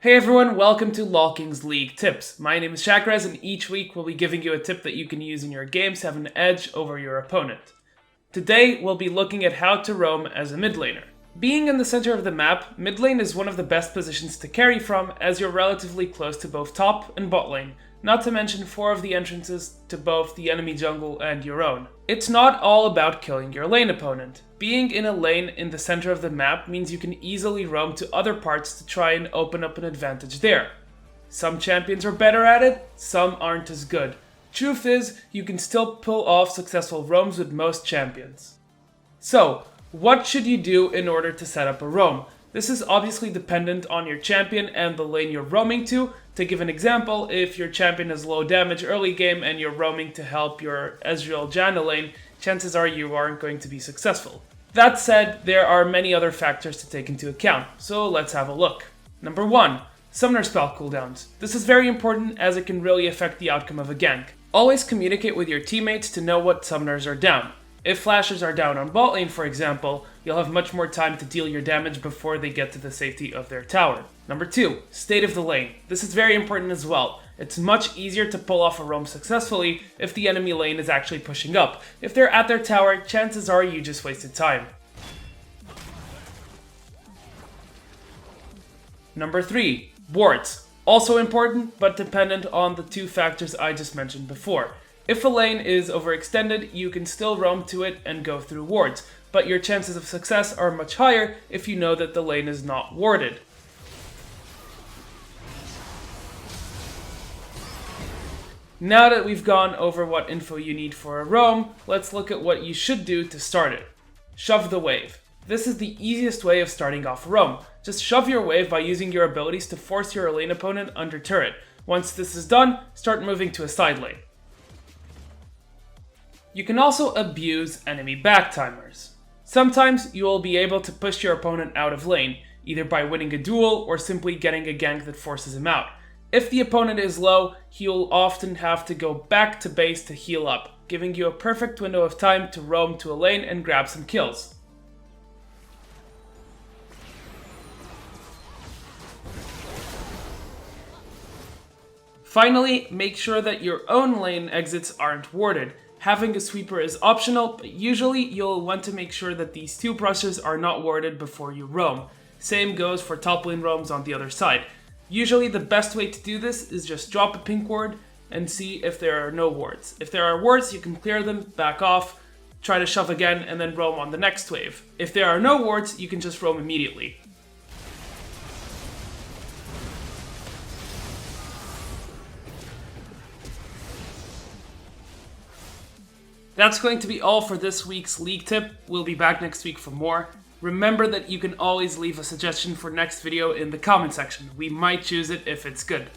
Hey everyone, welcome to LolKing's League Tips. My name is Shakrez, and each week we'll be giving you a tip that you can use in your games to have an edge over your opponent. Today, we'll be looking at how to roam as a mid laner. Being in the center of the map, mid lane is one of the best positions to carry from, as you're relatively close to both top and bot lane, not to mention 4 of the entrances to both the enemy jungle and your own. It's not all about killing your lane opponent. Being in a lane in the center of the map means you can easily roam to other parts to try and open up an advantage there. Some champions are better at it, some aren't as good. Truth is, you can still pull off successful roams with most champions. So, what should you do in order to set up a roam? This is obviously dependent on your champion and the lane you're roaming to. To give an example, if your champion is low damage early game and you're roaming to help your Ezreal Janna lane, chances are you aren't going to be successful. That said, there are many other factors to take into account, so let's have a look. Number 1. Summoner spell cooldowns. This is very important as it can really affect the outcome of a gank. Always communicate with your teammates to know what summoners are down. If flashers are down on bot lane, for example, you'll have much more time to deal your damage before they get to the safety of their tower. Number 2. State of the lane. This is very important as well. It's much easier to pull off a roam successfully if the enemy lane is actually pushing up. If they're at their tower, chances are you just wasted time. Number 3. Wards. Also important, but dependent on the 2 factors I just mentioned before. If a lane is overextended, you can still roam to it and go through wards, but your chances of success are much higher if you know that the lane is not warded. Now that we've gone over what info you need for a roam, let's look at what you should do to start it. Shove the wave. This is the easiest way of starting off a roam. Just shove your wave by using your abilities to force your lane opponent under turret. Once this is done, start moving to a side lane. You can also abuse enemy back timers. Sometimes you will be able to push your opponent out of lane, either by winning a duel or simply getting a gank that forces him out. If the opponent is low, he'll often have to go back to base to heal up, giving you a perfect window of time to roam to a lane and grab some kills. Finally, make sure that your own lane exits aren't warded. Having a sweeper is optional, but usually you'll want to make sure that these 2 brushes are not warded before you roam. Same goes for top lane roams on the other side. Usually the best way to do this is just drop a pink ward and see if there are no wards. If there are wards, you can clear them, back off, try to shove again, and then roam on the next wave. If there are no wards, you can just roam immediately. That's going to be all for this week's league tip. We'll be back next week for more. Remember that you can always leave a suggestion for next video in the comment section. We might choose it if it's good.